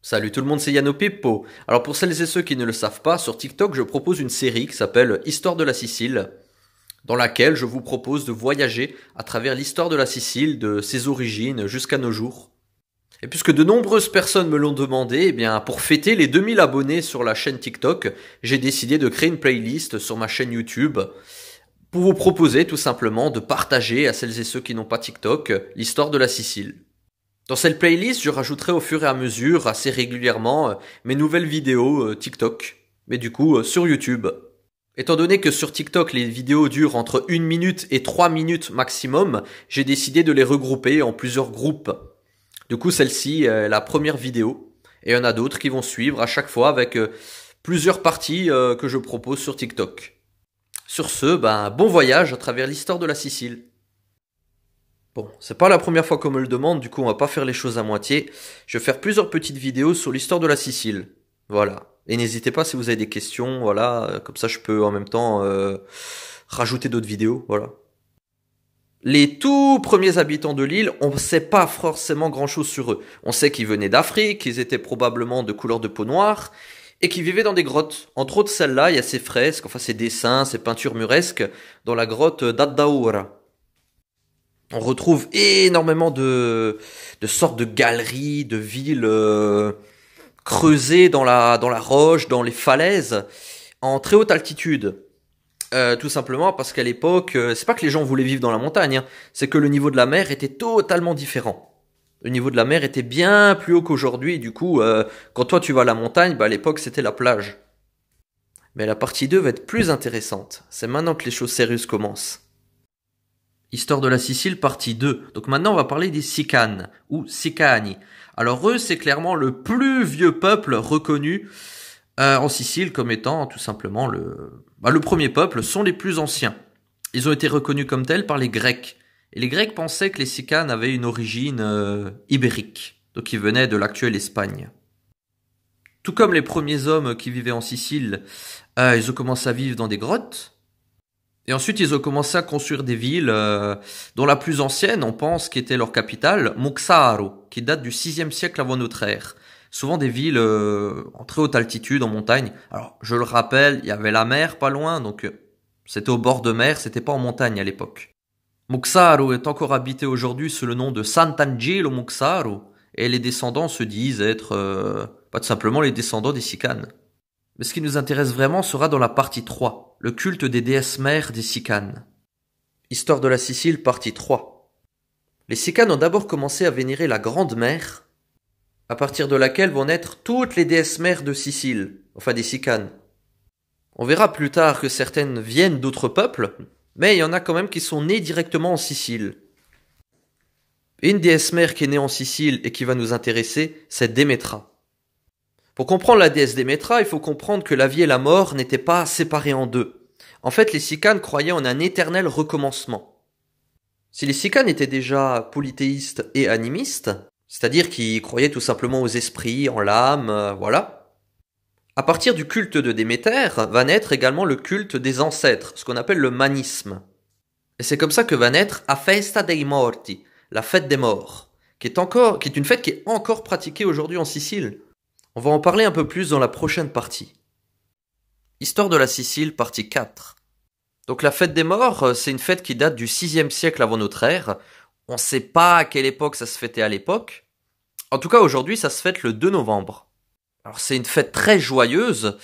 Salut tout le monde, c'est Yano Pippo. Alors pour celles et ceux qui ne le savent pas, sur TikTok, je propose une série qui s'appelle Histoire de la Sicile, dans laquelle je vous propose de voyager à travers l'histoire de la Sicile, de ses origines jusqu'à nos jours. Et puisque de nombreuses personnes me l'ont demandé, eh bien pour fêter les 2000 abonnés sur la chaîne TikTok, j'ai décidé de créer une playlist sur ma chaîne YouTube pour vous proposer tout simplement de partager à celles et ceux qui n'ont pas TikTok l'histoire de la Sicile. Dans cette playlist, je rajouterai au fur et à mesure, assez régulièrement, mes nouvelles vidéos TikTok, mais du coup sur YouTube. Étant donné que sur TikTok les vidéos durent entre 1 minute et 3 minutes maximum, j'ai décidé de les regrouper en plusieurs groupes. Du coup celle-ci est la première vidéo, et il y en a d'autres qui vont suivre à chaque fois avec plusieurs parties que je propose sur TikTok. Sur ce, bon voyage à travers l'histoire de la Sicile. Bon, c'est pas la première fois qu'on me le demande, du coup on va pas faire les choses à moitié. Je vais faire plusieurs petites vidéos sur l'histoire de la Sicile. Voilà. Et n'hésitez pas si vous avez des questions, voilà, comme ça je peux en même temps rajouter d'autres vidéos, voilà. Les tout premiers habitants de l'île, on ne sait pas forcément grand-chose sur eux. On sait qu'ils venaient d'Afrique, qu'ils étaient probablement de couleur de peau noire, et qu'ils vivaient dans des grottes. Entre autres celle-là, il y a ces fresques, enfin ces dessins, ces peintures muresques, dans la grotte d'Addaura. On retrouve énormément de sortes de galeries, de villes creusées dans la roche, dans les falaises, en très haute altitude. Tout simplement parce qu'à l'époque, c'est pas que les gens voulaient vivre dans la montagne, hein, c'est que le niveau de la mer était totalement différent. Le niveau de la mer était bien plus haut qu'aujourd'hui, du coup, quand toi tu vas à la montagne, à l'époque c'était la plage. Mais la partie 2 va être plus intéressante. C'est maintenant que les choses sérieuses commencent. Histoire de la Sicile, partie 2. Donc maintenant, on va parler des Sicanes, ou Sicani. Alors eux, c'est clairement le plus vieux peuple reconnu en Sicile comme étant tout simplement le premier peuple, sont les plus anciens. Ils ont été reconnus comme tels par les Grecs. Et les Grecs pensaient que les Sicanes avaient une origine ibérique, donc ils venaient de l'actuelle Espagne. Tout comme les premiers hommes qui vivaient en Sicile, ils ont commencé à vivre dans des grottes. Et ensuite, ils ont commencé à construire des villes, dont la plus ancienne, on pense, qui était leur capitale, Muxaro, qui date du 6e siècle avant notre ère. Souvent des villes en très haute altitude, en montagne. Alors, je le rappelle, il y avait la mer pas loin, donc c'était au bord de mer, c'était pas en montagne à l'époque. Muxaro est encore habité aujourd'hui sous le nom de Sant'Angelo Muxaro, et les descendants se disent être pas tout simplement les descendants des Sicanes. Mais ce qui nous intéresse vraiment sera dans la partie 3, le culte des déesses mères des Sicanes. Histoire de la Sicile, partie 3. Les Sicanes ont d'abord commencé à vénérer la Grande Mère, à partir de laquelle vont naître toutes les déesses mères de Sicile, enfin des Sicanes. On verra plus tard que certaines viennent d'autres peuples, mais il y en a quand même qui sont nées directement en Sicile. Une déesse mère qui est née en Sicile et qui va nous intéresser, c'est Démétra. Pour comprendre la déesse Démétra, il faut comprendre que la vie et la mort n'étaient pas séparées en deux. En fait, les Sicanes croyaient en un éternel recommencement. Si les Sicanes étaient déjà polythéistes et animistes, c'est-à-dire qu'ils croyaient tout simplement aux esprits, en l'âme, voilà. À partir du culte de Déméter va naître également le culte des ancêtres, ce qu'on appelle le manisme. Et c'est comme ça que va naître la Festa dei Morti, la fête des morts, qui est une fête qui est encore pratiquée aujourd'hui en Sicile. On va en parler un peu plus dans la prochaine partie. Histoire de la Sicile, partie 4. Donc la fête des morts, c'est une fête qui date du 6e siècle avant notre ère. On ne sait pas à quelle époque ça se fêtait à l'époque. En tout cas, aujourd'hui, ça se fête le 2 novembre. Alors c'est une fête très joyeuse,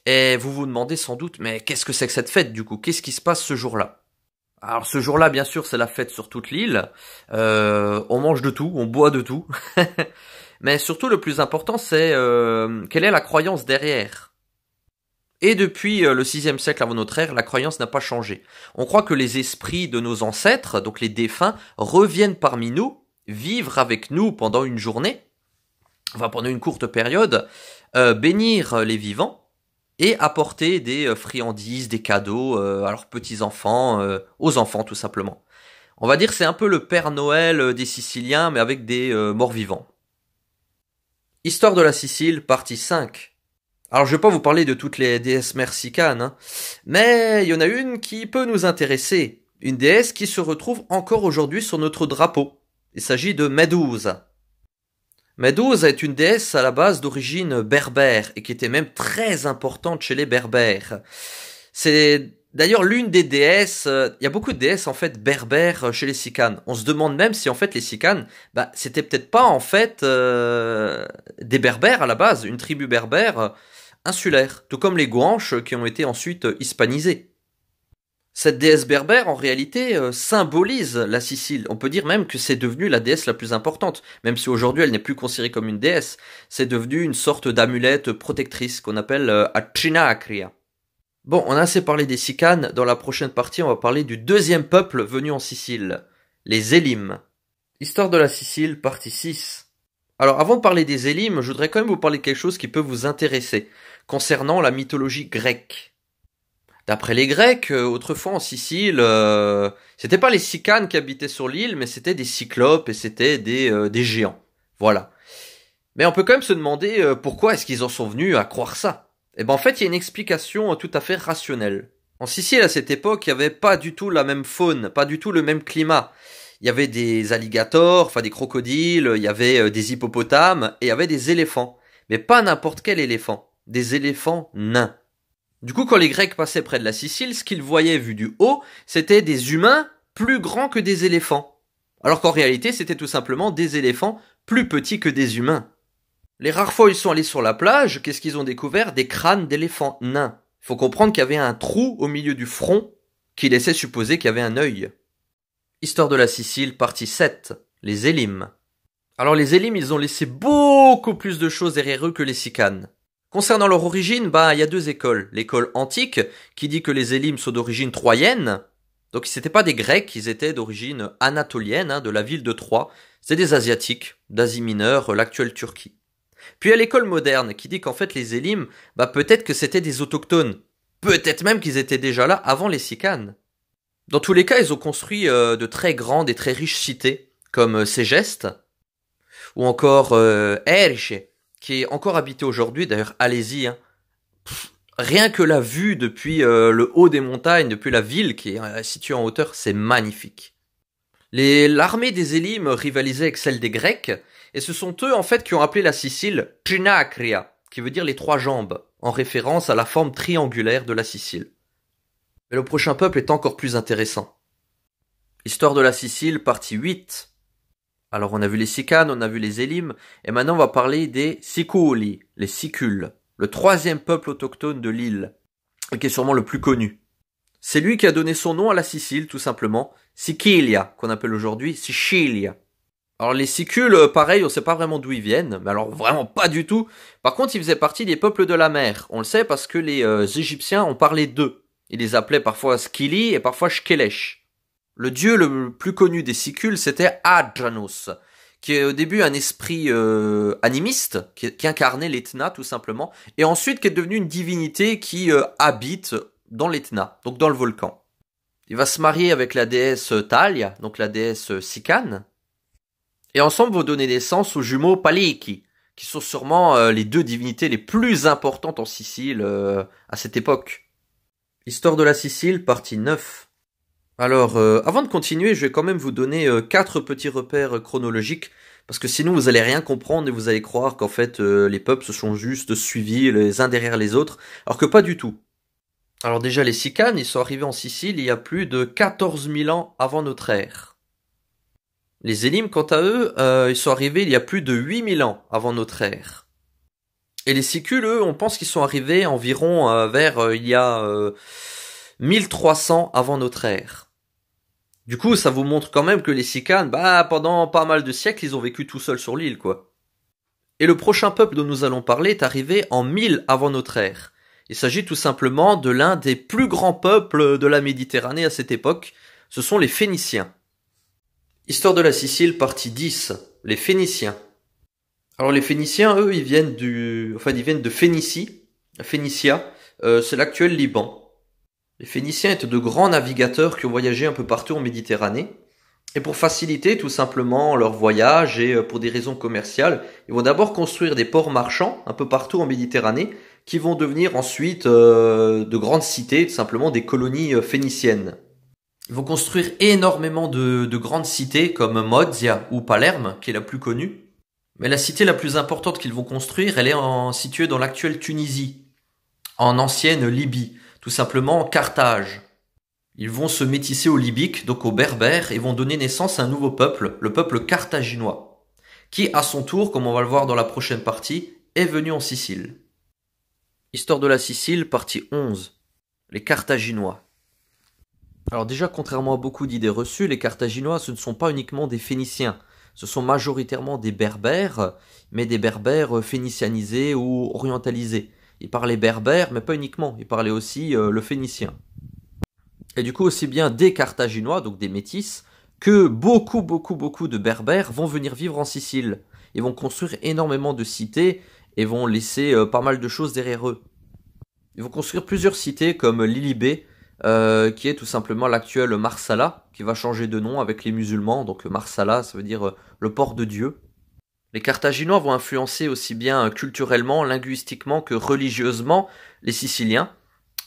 et vous vous demandez sans doute, mais qu'est-ce que c'est que cette fête du coup? Qu'est-ce qui se passe ce jour-là? Alors ce jour-là, bien sûr, c'est la fête sur toute l'île. On mange de tout, on boit de tout. Mais surtout, le plus important, c'est quelle est la croyance derrière. Et depuis le 6e siècle avant notre ère, la croyance n'a pas changé. On croit que les esprits de nos ancêtres, donc les défunts, reviennent parmi nous, vivre avec nous pendant une journée, enfin pendant une courte période, bénir les vivants et apporter des friandises, des cadeaux à leurs petits-enfants, aux enfants tout simplement. On va dire que c'est un peu le Père Noël des Siciliens, mais avec des morts-vivants. Histoire de la Sicile, partie 5. Alors je vais pas vous parler de toutes les déesses mères sicanes, hein, mais il y en a une qui peut nous intéresser. Une déesse qui se retrouve encore aujourd'hui sur notre drapeau. Il s'agit de Medusa. Méduse est une déesse à la base d'origine berbère et qui était même très importante chez les berbères. C'est d'ailleurs l'une des déesses, il y a beaucoup de déesses en fait berbères chez les Sicanes. On se demande même si en fait les Sicanes, c'était peut-être pas en fait des berbères à la base, une tribu berbère insulaire, tout comme les Guanches qui ont été ensuite hispanisés. Cette déesse berbère, en réalité, symbolise la Sicile. On peut dire même que c'est devenu la déesse la plus importante, même si aujourd'hui elle n'est plus considérée comme une déesse. C'est devenu une sorte d'amulette protectrice qu'on appelle Achinacria. Bon, on a assez parlé des Sicanes. Dans la prochaine partie, on va parler du deuxième peuple venu en Sicile, les Élimes. Histoire de la Sicile, partie 6. Alors, avant de parler des Élimes, je voudrais quand même vous parler de quelque chose qui peut vous intéresser, concernant la mythologie grecque. D'après les Grecs, autrefois en Sicile, c'était pas les Sicanes qui habitaient sur l'île, mais c'était des cyclopes et c'était des géants. Voilà. Mais on peut quand même se demander pourquoi est-ce qu'ils en sont venus à croire ça. Eh ben en fait, il y a une explication tout à fait rationnelle. En Sicile, à cette époque, il y avait pas du tout la même faune, pas du tout le même climat. Il y avait des alligators, enfin des crocodiles, il y avait des hippopotames et il y avait des éléphants. Mais pas n'importe quel éléphant. Des éléphants nains. Du coup, quand les Grecs passaient près de la Sicile, ce qu'ils voyaient vu du haut, c'était des humains plus grands que des éléphants. Alors qu'en réalité, c'était tout simplement des éléphants plus petits que des humains. Les rares fois où ils sont allés sur la plage, qu'est-ce qu'ils ont découvert? Des crânes d'éléphants nains. Il faut comprendre qu'il y avait un trou au milieu du front qui laissait supposer qu'il y avait un œil. Histoire de la Sicile, partie 7. Les Élimes. Alors les Élimes, ils ont laissé beaucoup plus de choses derrière eux que les Sicanes. Concernant leur origine, il y a deux écoles. L'école antique, qui dit que les Élimes sont d'origine troyenne. Donc c'était pas des Grecs, ils étaient d'origine anatolienne, de la ville de Troie. C'est des Asiatiques, d'Asie mineure, l'actuelle Turquie. Puis il y a l'école moderne, qui dit qu'en fait les Élimes, peut-être que c'était des autochtones. Peut-être même qu'ils étaient déjà là avant les Sicanes. Dans tous les cas, ils ont construit de très grandes et très riches cités, comme Ségeste, ou encore Erche, qui est encore habité aujourd'hui, d'ailleurs allez-y, rien que la vue depuis le haut des montagnes, depuis la ville qui est située en hauteur, c'est magnifique. L'armée des Élimes rivalisait avec celle des Grecs, et ce sont eux en fait qui ont appelé la Sicile Trinacria, qui veut dire les trois jambes, en référence à la forme triangulaire de la Sicile. Mais le prochain peuple est encore plus intéressant. Histoire de la Sicile, partie 8. Alors on a vu les Sicanes, on a vu les Élimes, et maintenant on va parler des Siculi, les Sicules, le troisième peuple autochtone de l'île, qui est sûrement le plus connu. C'est lui qui a donné son nom à la Sicile, tout simplement, Sicilia, qu'on appelle aujourd'hui Sicilia. Alors les Sicules, pareil, on sait pas vraiment d'où ils viennent, mais alors vraiment pas du tout. Par contre, ils faisaient partie des peuples de la mer. On le sait parce que les Égyptiens ont parlé d'eux. Ils les appelaient parfois Skili et parfois Shkelesh. Le dieu le plus connu des Sicules, c'était Adjanus, qui est au début un esprit animiste, qui incarnait l'Etna tout simplement, et ensuite qui est devenu une divinité qui habite dans l'Etna, donc dans le volcan. Il va se marier avec la déesse Thalia, donc la déesse Sicane, et ensemble vont donner naissance aux jumeaux Paliki, qui sont sûrement les deux divinités les plus importantes en Sicile à cette époque. Histoire de la Sicile, partie 9. Alors, avant de continuer, je vais quand même vous donner 4 petits repères chronologiques, parce que sinon vous allez rien comprendre et vous allez croire qu'en fait les peuples se sont juste suivis les uns derrière les autres, alors que pas du tout. Alors déjà les Sicanes, ils sont arrivés en Sicile il y a plus de 14 000 ans avant notre ère. Les Élimes, quant à eux, ils sont arrivés il y a plus de 8 000 ans avant notre ère. Et les Sicules, eux, on pense qu'ils sont arrivés environ vers il y a 1300 avant notre ère. Du coup, ça vous montre quand même que les Sicanes, pendant pas mal de siècles, ils ont vécu tout seuls sur l'île, quoi. Et le prochain peuple dont nous allons parler est arrivé en 1000 avant notre ère. Il s'agit tout simplement de l'un des plus grands peuples de la Méditerranée à cette époque. Ce sont les Phéniciens. Histoire de la Sicile, partie 10. Les Phéniciens. Alors les Phéniciens, eux, ils viennent de Phénicie. Phénicia, c'est l'actuel Liban. Les Phéniciens étaient de grands navigateurs qui ont voyagé un peu partout en Méditerranée. Et pour faciliter tout simplement leur voyage et pour des raisons commerciales, ils vont d'abord construire des ports marchands un peu partout en Méditerranée qui vont devenir ensuite de grandes cités, tout simplement des colonies phéniciennes. Ils vont construire énormément de grandes cités comme Mozia ou Palerme, qui est la plus connue. Mais la cité la plus importante qu'ils vont construire, elle est située dans l'actuelle Tunisie, en ancienne Libye, tout simplement Carthage. Ils vont se métisser aux Libyques, donc aux Berbères, et vont donner naissance à un nouveau peuple, le peuple carthaginois, qui à son tour, comme on va le voir dans la prochaine partie, est venu en Sicile. Histoire de la Sicile, partie 11. Les Carthaginois. Alors déjà, contrairement à beaucoup d'idées reçues, les Carthaginois, ce ne sont pas uniquement des Phéniciens. Ce sont majoritairement des Berbères, mais des Berbères phénicianisés ou orientalisés. Ils parlaient berbère, mais pas uniquement, ils parlaient aussi le phénicien. Et du coup, aussi bien des Carthaginois, donc des métis, que beaucoup de Berbères vont venir vivre en Sicile. Ils vont construire énormément de cités et vont laisser pas mal de choses derrière eux. Ils vont construire plusieurs cités comme Lilybé, qui est tout simplement l'actuel Marsala, qui va changer de nom avec les musulmans. Donc Marsala, ça veut dire le port de Dieu. Les Carthaginois vont influencer aussi bien culturellement, linguistiquement que religieusement les Siciliens.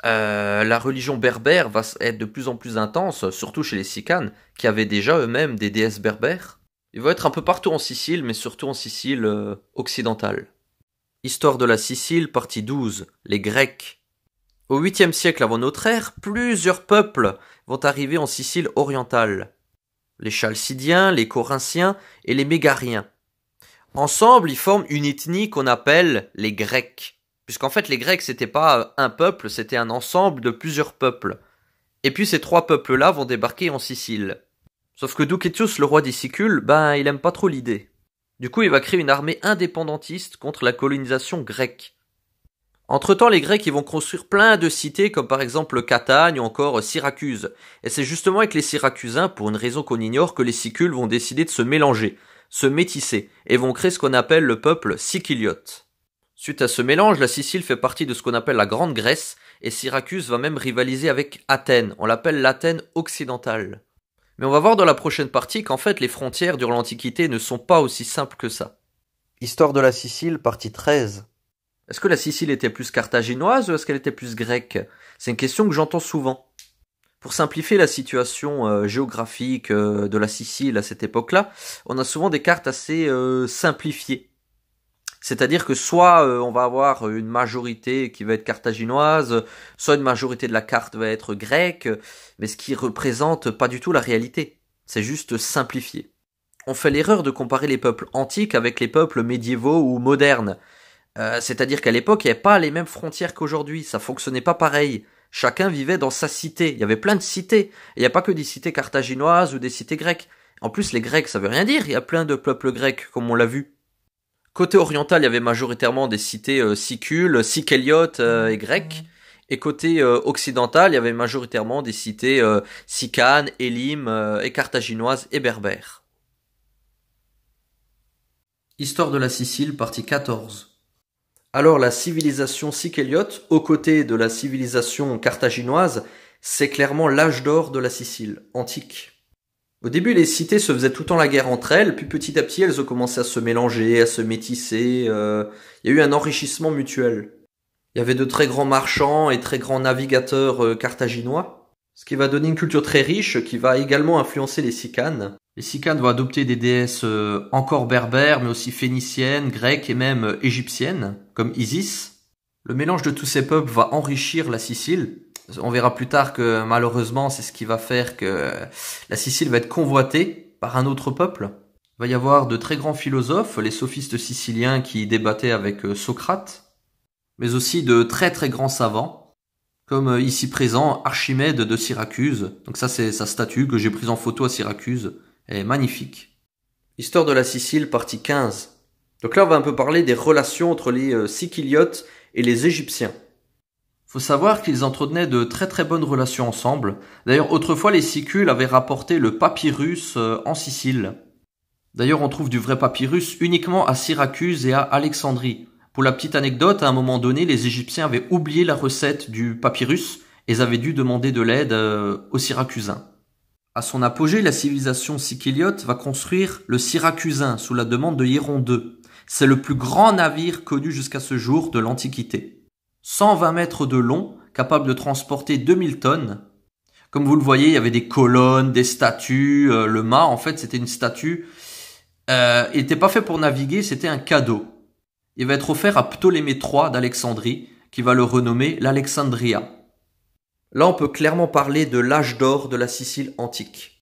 La religion berbère va être de plus en plus intense, surtout chez les Sicanes, qui avaient déjà eux-mêmes des déesses berbères. Ils vont être un peu partout en Sicile, mais surtout en Sicile occidentale. Histoire de la Sicile, partie 12. Les Grecs. Au 8e siècle avant notre ère, plusieurs peuples vont arriver en Sicile orientale. Les Chalcidiens, les Corinthiens et les Mégariens. Ensemble, ils forment une ethnie qu'on appelle les Grecs. Puisqu'en fait, les Grecs, c'était pas un peuple, c'était un ensemble de plusieurs peuples. Et puis ces trois peuples-là vont débarquer en Sicile. Sauf que Doukétius, le roi des Sicules, il aime pas trop l'idée. Du coup, il va créer une armée indépendantiste contre la colonisation grecque. Entre-temps, les Grecs, ils vont construire plein de cités, comme par exemple Catane ou encore Syracuse. Et c'est justement avec les Syracusains, pour une raison qu'on ignore, que les Sicules vont décider de se mélanger, se métisser, et vont créer ce qu'on appelle le peuple siciliote. Suite à ce mélange, la Sicile fait partie de ce qu'on appelle la Grande Grèce, et Syracuse va même rivaliser avec Athènes. On l'appelle l'Athènes occidentale. Mais on va voir dans la prochaine partie qu'en fait les frontières durant l'Antiquité ne sont pas aussi simples que ça. Histoire de la Sicile, partie 13. Est-ce que la Sicile était plus carthaginoise ou est-ce qu'elle était plus grecque? C'est une question que j'entends souvent. Pour simplifier la situation géographique de la Sicile à cette époque-là, on a souvent des cartes assez simplifiées. C'est-à-dire que soit on va avoir une majorité qui va être carthaginoise, soit une majorité de la carte va être grecque, mais ce qui représente pas du tout la réalité. C'est juste simplifié. On fait l'erreur de comparer les peuples antiques avec les peuples médiévaux ou modernes. C'est-à-dire qu'à l'époque, il n'y avait pas les mêmes frontières qu'aujourd'hui, ça fonctionnait pas pareil. Chacun vivait dans sa cité, il y avait plein de cités, il n'y a pas que des cités carthaginoises ou des cités grecques. En plus, les Grecs, ça veut rien dire, il y a plein de peuples grecs, comme on l'a vu. Côté oriental, il y avait majoritairement des cités sicules, sicéliotes et grecques. Et côté occidental, il y avait majoritairement des cités sicanes, élymes et carthaginoises et berbères. Histoire de la Sicile, partie 14. Alors la civilisation sicéliote, aux côtés de la civilisation carthaginoise, c'est clairement l'âge d'or de la Sicile, antique. Au début, les cités se faisaient tout le temps la guerre entre elles, puis petit à petit, elles ont commencé à se mélanger, à se métisser. Il y a eu un enrichissement mutuel. Il y avait de très grands marchands et très grands navigateurs carthaginois, ce qui va donner une culture très riche qui va également influencer les Sicanes. Les Sicanes vont adopter des déesses encore berbères, mais aussi phéniciennes, grecques et même égyptiennes, comme Isis. Le mélange de tous ces peuples va enrichir la Sicile. On verra plus tard que malheureusement, c'est ce qui va faire que la Sicile va être convoitée par un autre peuple. Il va y avoir de très grands philosophes, les sophistes siciliens qui débattaient avec Socrate, mais aussi de très très grands savants, comme ici présent Archimède de Syracuse. Donc ça, c'est sa statue que j'ai prise en photo à Syracuse. Elle est magnifique. Histoire de la Sicile, partie 15. Donc là, on va un peu parler des relations entre les Siciliotes et les Égyptiens. Faut savoir qu'ils entretenaient de très très bonnes relations ensemble. D'ailleurs, autrefois, les Sicules avaient rapporté le papyrus en Sicile. D'ailleurs, on trouve du vrai papyrus uniquement à Syracuse et à Alexandrie. Pour la petite anecdote, à un moment donné, les Égyptiens avaient oublié la recette du papyrus et ils avaient dû demander de l'aide aux Syracusains. À son apogée, la civilisation sicéliote va construire le Syracusain sous la demande de Hieron II. C'est le plus grand navire connu jusqu'à ce jour de l'Antiquité. 120 mètres de long, capable de transporter 2000 tonnes. Comme vous le voyez, il y avait des colonnes, des statues. Le mât, en fait, c'était une statue Il n'était pas fait pour naviguer, c'était un cadeau. Il va être offert à Ptolémée III d'Alexandrie, qui va le renommer l'Alexandria. Là, on peut clairement parler de l'âge d'or de la Sicile antique.